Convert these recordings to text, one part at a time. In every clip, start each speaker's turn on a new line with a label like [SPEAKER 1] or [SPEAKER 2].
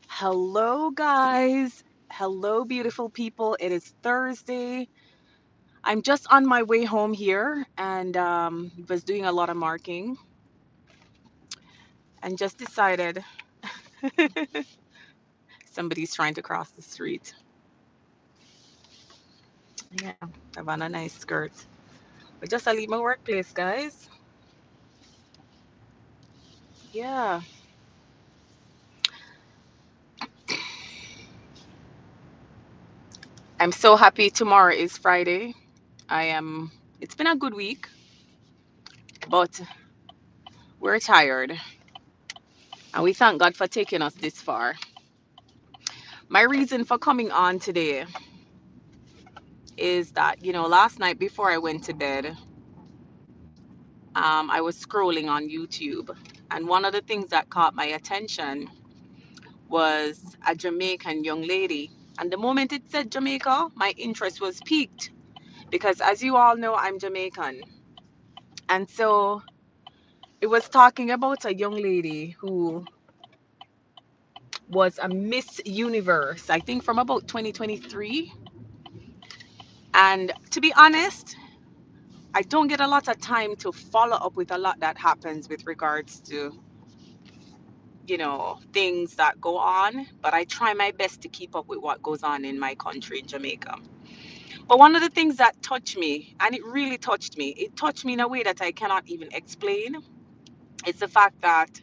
[SPEAKER 1] Hello, guys. Hello, beautiful people. It is Thursday. I'm just on my way home here and was doing a lot of marking and just decided somebody's trying to cross the street. Yeah, I've on a nice skirt. But just I leave my workplace, guys. Yeah, I'm so happy tomorrow is Friday. It's been a good week, but we're tired and we thank God for taking us this far. My reason for coming on today is that last night before I went to bed, I was scrolling on YouTube, and one of the things that caught my attention was a Jamaican young lady. And the moment it said Jamaica, my interest was piqued because, as you all know, I'm Jamaican. And so it was talking about a young lady who was a Miss Universe, I think from about 2023. And to be honest, I don't get a lot of time to follow up with a lot that happens with regards to things that go on, but I try my best to keep up with what goes on in my country, in Jamaica. But one of the things that touched me, and it touched me in a way that I cannot even explain. It's the fact that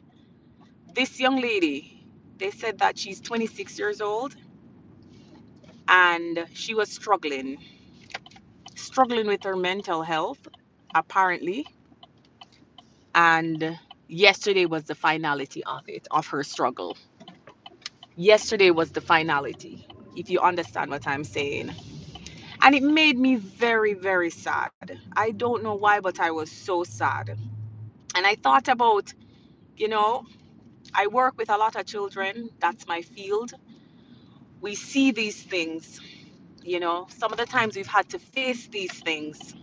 [SPEAKER 1] this young lady, they said that she's 26 years old and she was struggling with her mental health, apparently. And yesterday was the finality of it, of her struggle. Yesterday was the finality, if you understand what I'm saying. And it made me very, very sad. I don't know why, but I was so sad. And I thought about, you know, I work with a lot of children. That's my field. We see these things, some of the times we've had to face these things.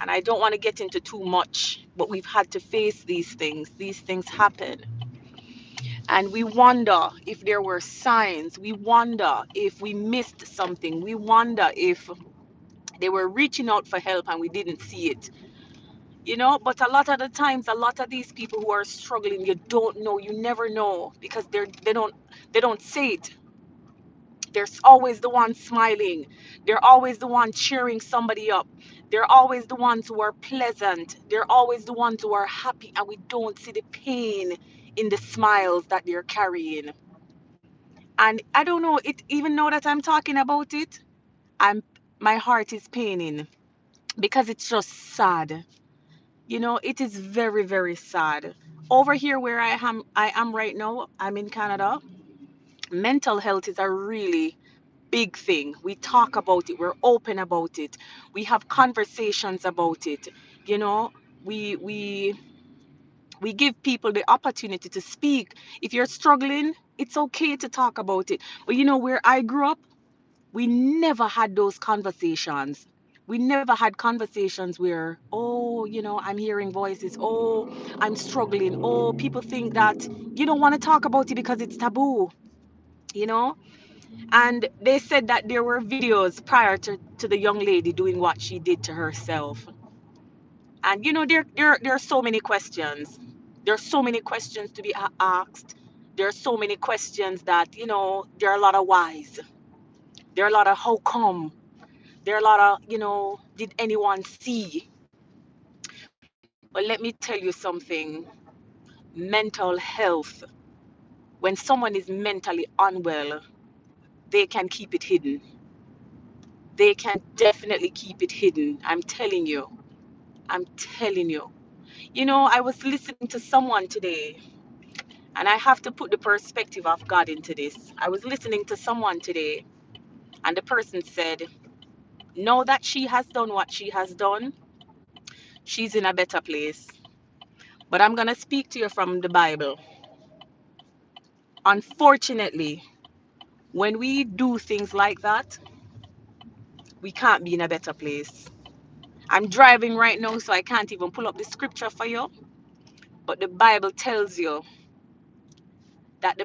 [SPEAKER 1] And I don't want to get into too much, but we've had to face these things. These things happen. And we wonder if there were signs. We wonder if we missed something. We wonder if they were reaching out for help and we didn't see it. But a lot of the times, a lot of these people who are struggling, you don't know, you never know, because they don't say it. There's always the one smiling. They're always the one cheering somebody up. They're always the ones who are pleasant. They're always the ones who are happy, and we don't see the pain in the smiles that they're carrying. And I don't know, it even now that I'm talking about it, I'm my heart is paining because it's just sad. It is very, very sad. Over here where I am right now, I'm in Canada. Mental health is a really big thing. We talk about it, we're open about it. We have conversations about it. You know, we we we give people the opportunity to speak. If you're struggling, it's okay to talk about it. But where I grew up, we never had those conversations. We never had conversations where, oh, I'm hearing voices. Oh, I'm struggling. Oh, people think that you don't want to talk about it because it's taboo, you know? And they said that there were videos prior to the young lady doing what she did to herself. And, there are so many questions. There are so many questions to be asked. There are so many questions that, there are a lot of whys. There are a lot of how come. There are a lot of, did anyone see? But let me tell you something. Mental health, when someone is mentally unwell, they can keep it hidden. They can definitely keep it hidden. I'm telling you. I'm telling you. I was listening to someone today, and I have to put the perspective of God into this. I was listening to someone today, and the person said, now that she has done what she has done, she's in a better place. But I'm going to speak to you from the Bible. Unfortunately, when we do things like that, we can't be in a better place. I'm driving right now, so I can't even pull up the scripture for you. But the Bible tells you that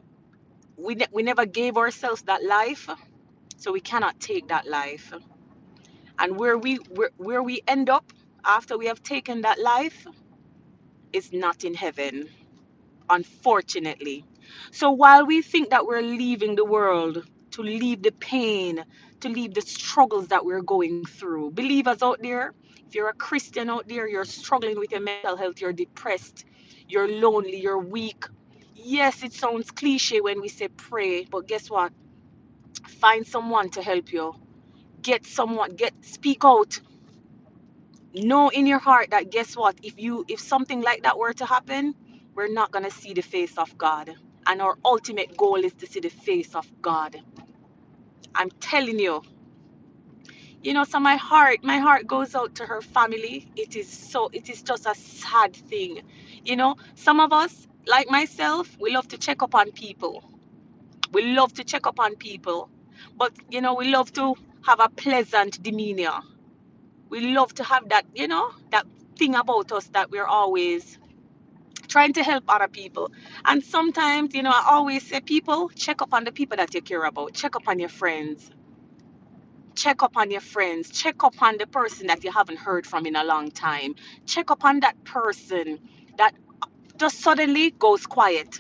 [SPEAKER 1] we never gave ourselves that life, so we cannot take that life. And where we end up after we have taken that life is not in heaven, unfortunately. So while we think that we're leaving the world to leave the pain, to leave the struggles that we're going through, believers out there, if you're a Christian out there, you're struggling with your mental health, you're depressed, you're lonely, you're weak. Yes, it sounds cliche when we say pray, but guess what? Find someone to help you. Get someone, speak out. Know in your heart that guess what? If something like that were to happen, we're not gonna see the face of God. And our ultimate goal is to see the face of God. I'm telling you, so my heart goes out to her family. It is just a sad thing. Some of us, like myself, we love to check up on people. We love to check up on people. But we love to have a pleasant demeanor. We love to have that thing about us that we're always trying to help other people. And sometimes, I always say, people, check up on the people that you care about. Check up on your friends. Check up on your friends. Check up on the person that you haven't heard from in a long time. Check up on that person that just suddenly goes quiet.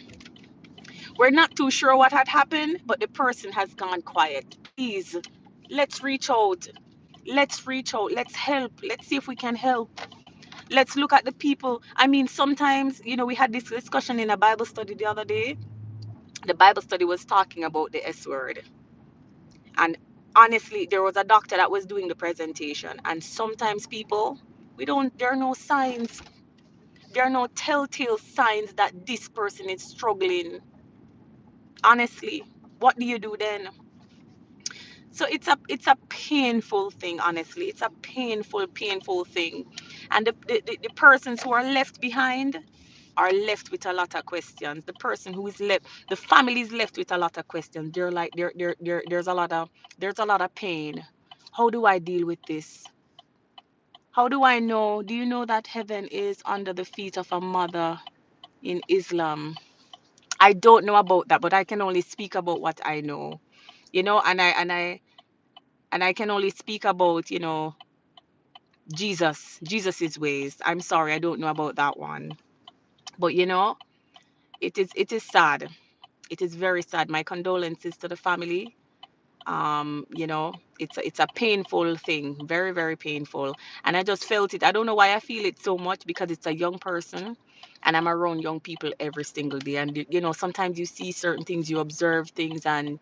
[SPEAKER 1] We're not too sure what had happened, but the person has gone quiet. Please, let's reach out. Let's reach out. Let's help. Let's see if we can help. Let's look at the people. I mean, sometimes, we had this discussion in a Bible study the other day. The Bible study was talking about the S word. And honestly, there was a doctor that was doing the presentation. And sometimes people, there are no signs. There are no telltale signs that this person is struggling. Honestly, what do you do then? So it's a painful thing, honestly. It's a painful thing. And the persons who are left behind are left with a lot of questions. The person who is left, the family is left with a lot of questions. They're like, there's a lot of pain. How do I deal with this? How do I know? Do you know that heaven is under the feet of a mother in Islam? I don't know about that, but I can only speak about what I know. And I can only speak about, Jesus's ways. I'm sorry, I don't know about that one. But it is sad. It is very sad. My condolences to the family. It's a painful thing, very, very painful. And I just felt it. I don't know why I feel it so much, because it's a young person and I'm around young people every single day. And sometimes you see certain things, you observe things, and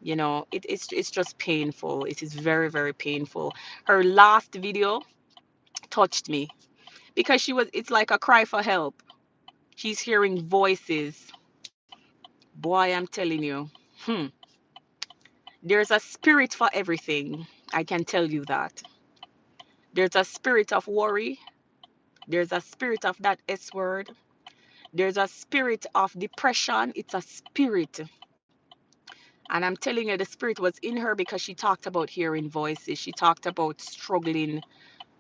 [SPEAKER 1] it's just painful. It is very, very painful. Her last video touched me because it's like a cry for help. She's hearing voices. Boy, I'm telling you. Hmm. There's a spirit for everything. I can tell you that. There's a spirit of worry. There's a spirit of that S word. There's a spirit of depression. It's a spirit. And I'm telling you, the spirit was in her because she talked about hearing voices. She talked about struggling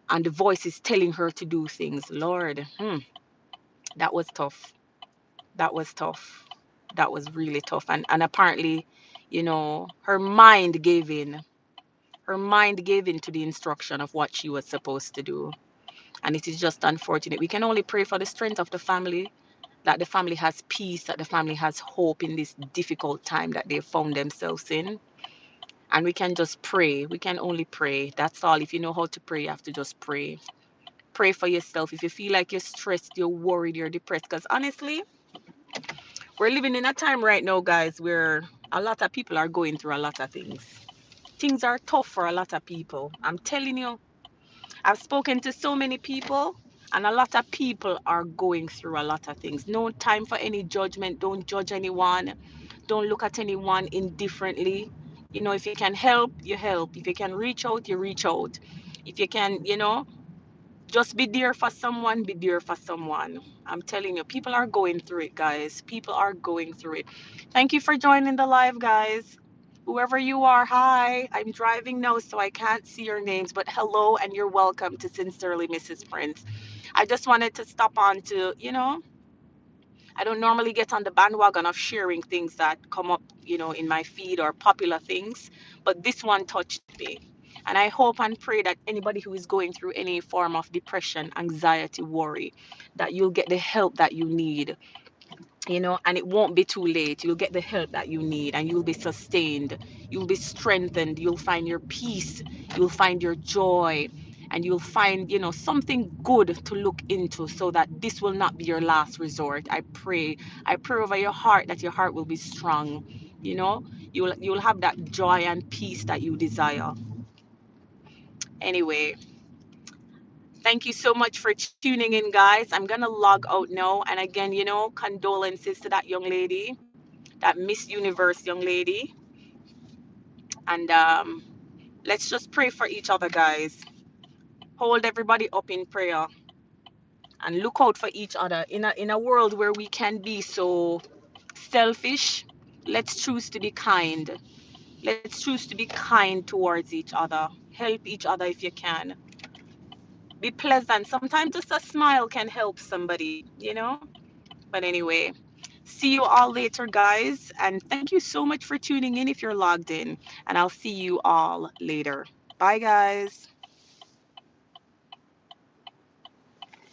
[SPEAKER 1] and the voices telling her to do things. Lord, that was tough. That was tough. That was really tough. And apparently, her mind gave in. Her mind gave in to the instruction of what she was supposed to do. And it is just unfortunate. We can only pray for the strength of the family, that the family has peace, that the family has hope in this difficult time that they found themselves in. And we can just pray. We can only pray. That's all. If you know how to pray, you have to just pray. Pray for yourself. If you feel like you're stressed, you're worried, you're depressed. Because honestly, we're living in a time right now, guys, where a lot of people are going through a lot of things. Things are tough for a lot of people. I'm telling you, I've spoken to so many people, and a lot of people are going through a lot of things. No time for any judgment. Don't judge anyone. Don't look at anyone indifferently. If you can help, you help. If you can reach out, you reach out. If you can, just be there for someone, be there for someone. I'm telling you, people are going through it, guys. People are going through it. Thank you for joining the live, guys. Whoever you are, hi. I'm driving now, so I can't see your names, but hello, and you're welcome to Sincerely Mrs. Prince. I just wanted to stop on to, I don't normally get on the bandwagon of sharing things that come up, in my feed or popular things, but this one touched me. And I hope and pray that anybody who is going through any form of depression, anxiety, worry, that you'll get the help that you need, and it won't be too late. You'll get the help that you need and you'll be sustained. You'll be strengthened. You'll find your peace. You'll find your joy. And you'll find, something good to look into so that this will not be your last resort. I pray. I pray over your heart that your heart will be strong. You know, you'll have that joy and peace that you desire. Anyway, thank you so much for tuning in, guys. I'm gonna log out now. And again, condolences to that young lady, that Miss Universe young lady. And let's just pray for each other, guys. Hold everybody up in prayer and look out for each other. In a world where we can be so selfish, let's choose to be kind. Let's choose to be kind towards each other. Help each other if you can. Be pleasant. Sometimes just a smile can help somebody. But anyway, see you all later, guys. And thank you so much for tuning in if you're logged in. And I'll see you all later. Bye, guys.